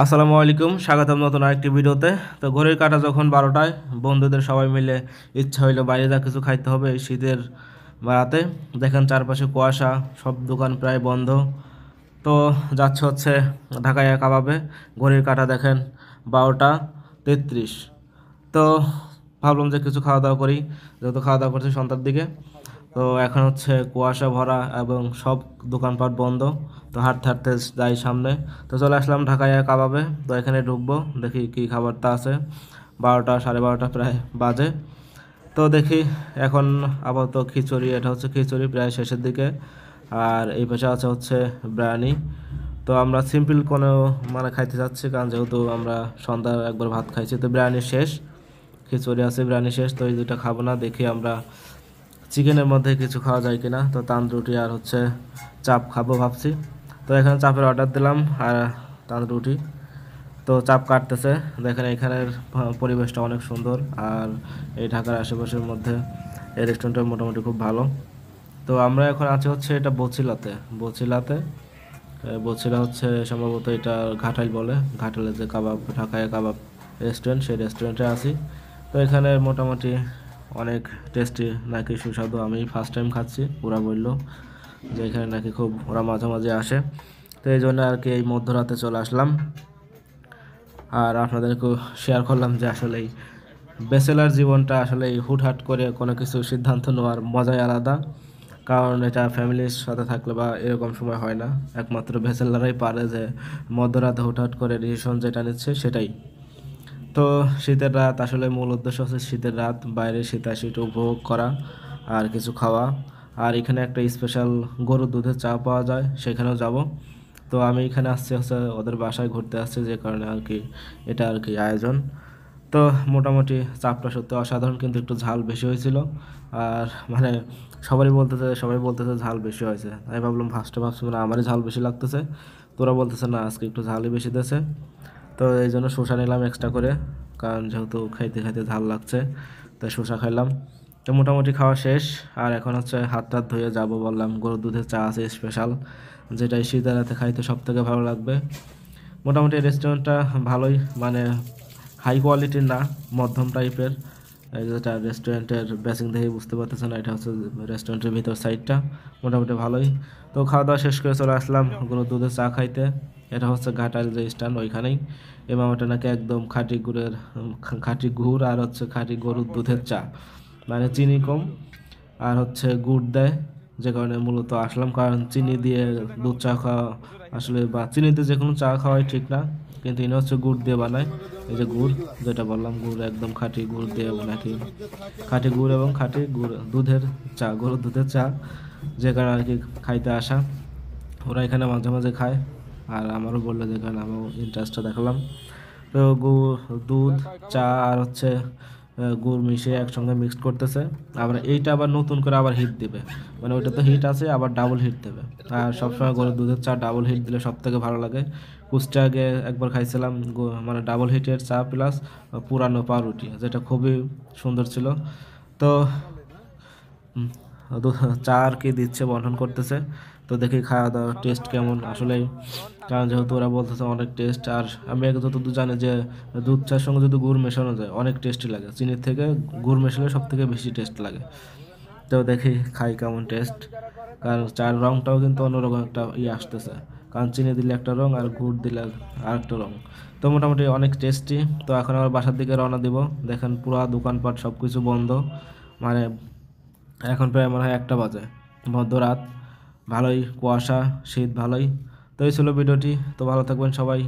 আসসালামু আলাইকুম, স্বাগতম নতুন আরেকটি ভিডিওতে। তো ঘড়ির কাঁটা যখন 12টায়, বন্ধুদের সবাই মিলে ইচ্ছা হইলো বাইরে যা কিছু খাইতে হবে এই শীতের রাতে। দেখেন চারপাশে কুয়াশা, সব দোকান প্রায় বন্ধ। তো যাচ্ছে হচ্ছে ঢাকাইয়া কাবাবে। ঘড়ির কাঁটা দেখেন 12টা 33। তো ভাবলাম যে কিছু খাওয়া দাওয়া করি, যেহেতু খাওয়া দাওয়া করছি সন্ধ্যার দিকে। তো এখন হচ্ছে কুয়াশা ভরা এবং সব দোকানপাট বন্ধ। তো হাঁটতে হাঁটতে যাই সামনে। তো চলে আসলাম ঢাকাইয়া কাবাবে। তো এখানে ঢুকবো, দেখি কী খাবারটা আছে। 12টা 12:30 প্রায় বাজে। তো দেখি এখন আপাতত খিচুড়ি, এটা হচ্ছে খিচুড়ি প্রায় শেষের দিকে। আর এই পাশে আছে হচ্ছে বিরিয়ানি। তো আমরা সিম্পল কোনো খাইতে চাচ্ছি, কারণ যেহেতু আমরা সন্ধ্যার একবার ভাত খাইছি, তো বিরিয়ানি শেষ, খিচুড়ি আছে, বিরিয়ানি শেষ। তো এই দুটো খাবো না, দেখি আমরা চিকেনের মধ্যে কিছু খাওয়া যায় কিনা। তো তান্দরুটি আর হচ্ছে চাপ খাবো ভাবছি। তো এখানে চাপের অর্ডার দিলাম আর তান্দরুটি। তো চাপ কাটতেছে। দেখেন এখানের পরিবেশটা অনেক সুন্দর। আর এই ঢাকার আশেপাশের মধ্যে এই রেস্টুরেন্টটা মোটামুটি খুব ভালো। তো আমরা এখন আছি হচ্ছে এটা বছিলাতে। বছিলাতে বছিলা হচ্ছে সম্ভবত এটা ঘাটাইল বলে, ঘাটাইলের যে কাবাব, ঢাকায় কাবাব রেস্টুরেন্ট, সেই রেস্টুরেন্টে আছি। তো এখানে মোটামুটি অনেক টেস্টি নাকি সুস্বাদু। আমি ফার্স্ট টাইম খাচ্ছি, ওরা বললো যে এখানে নাকি খুব, ওরা মাঝে মাঝে আসে। তো এই জন্য আর কি এই মধ্যরাতে চলে আসলাম। আর আপনাদেরকেও শেয়ার করলাম যে আসলে এই ব্যাচেলার জীবনটা আসলে এই হুটহাট করে কোনো কিছু সিদ্ধান্ত নেওয়ার মজাই আলাদা। কারণ এটা ফ্যামিলির সাথে থাকলে বা এরকম সময় হয় না। একমাত্র ব্যাচেলাররাই পারে যে মধ্যরাতে হুটহাট করে ডিসিশন যেটা নিচ্ছে সেটাই। তো শীতের রাত, আসলে মূল উদ্দেশ্য হচ্ছে শীতের রাত, বাইরে শীত উপভোগ করা আর কিছু খাওয়া। আর এখানে একটা স্পেশাল গরুর দুধের চা পাওয়া যায়, সেখানেও যাব। তো আমি এখানে আসছি হচ্ছে ওদের বাসায় ঘুরতে আসছি, যে কারণে আর কি এটা আর কি আয়োজন। তো মোটামুটি চাপটা সত্যি অসাধারণ, কিন্তু একটু ঝাল বেশি হয়েছিল। আর সবাই বলতেছে ঝাল বেশি হয়েছে। আমি ভাবলাম, ফার্স্টে ভাবছি আমারই ঝাল বেশি লাগতেছে। তোরা বলতেছে না, আজকে একটু ঝালই বেশি দিয়েছে। তো এই জন্য শসা নিলাম এক্সট্রা করে, কারণ যেহেতু খাইতে খাইতে ঝাল লাগছে, তাই শসা খাইলাম। তো মোটামুটি খাওয়া শেষ। আর এখন হচ্ছে হাত টাত ধুয়ে যাব, বললাম গরুর দুধের চা আছে স্পেশাল, যেটা এই শীতের রাতে খাইতে সব থেকে ভালো লাগবে। মোটামুটি রেস্টুরেন্টটা ভালোই, হাই কোয়ালিটির না, মধ্যম টাইপের। এই যেটা রেস্টুরেন্টের বেসিং দেখে বুঝতে পারতেছে না, এটা হচ্ছে রেস্টুরেন্টের ভিতর সাইডটা। মোটামুটি ভালোই। তো খাওয়া দাওয়া শেষ করে চলে আসলাম গরুর দুধের চা খাইতে। এটা হচ্ছে ঘাটাইল যে স্ট্যান্ড, ওইখানেই। এই মামাটা নাকি একদম খাঁটি গুড় আর হচ্ছে খাঁটি গরুর দুধের চা, চিনি কম আর হচ্ছে গুড় দেয়। যে কারণে মূলত আসলাম, কারণ চিনি দিয়ে দুধ চা খাওয়া আসলে, বা চিনিতে যে কোনো চা খাওয়াই ঠিক না। কিন্তু ইনি হচ্ছে গুড় দিয়ে বানায়। এই যে গুড়, যেটা বললাম, গুড় একদম খাঁটি গুড় দিয়ে নাকি, খাঁটি গুড় এবং খাঁটি গুড় দুধের চা, গরুর দুধের চা, যে কারণে আর কি খাইতে আসা। ওরা এখানে মাঝে মাঝে খায়, আর আমারও বললো, যে কারণে আমিও ইন্টারেস্টটা দেখালাম। তো দুধ, চা আর হচ্ছে গুড় মিশিয়ে একসঙ্গে মিক্সড করতেছে। আবার এইটা আবার নতুন করে আবার হিট দিবে, ওইটা তো হিট আছে, আবার ডাবল হিট দেবে। আর সবসময় গরুর দুধের চা ডাবল হিট দিলে সব থেকে ভালো লাগে। কুষ্টিয়া আগে একবার খাইছিলাম, ডাবল হিটের চা প্লাস পুরানো পাউরুটি, যেটা খুবই সুন্দর ছিল। তো উম, চা আর কি দিচ্ছে, বন্টন করতেছে। তো দেখি খাওয়া দাওয়া টেস্ট কেমন আসলে, কারণ যেহেতু ওরা বলতেছে অনেক টেস্ট। আর আমি আগে যতদূর জানি যে দুধ চার সঙ্গে যদি গুড় মেশানো যায় অনেক টেস্টি লাগে, চিনির থেকে গুড় মেশালে সব থেকে বেশি টেস্ট লাগে। তো দেখি খাই কেমন টেস্ট। কারণ চার রঙটাও কিন্তু অন্যরকম একটা আসতেছে, কারণ চিনি দিলে একটা রঙ আর গুড় দিলে আর একটা রঙ। তো মোটামুটি অনেক টেস্টি। তো এখন আবার বাসার দিকে রওনা দিব। দেখেন পুরা দোকানপাট সব কিছু বন্ধ। মানে এখন প্রায় মনে হয় 1টা বাজে, মধ্যরাত। ভালোই কুয়াশা, শীত ভালোই। তো এই ছিল ভিডিওটি। তো ভালো থাকবেন সবাই।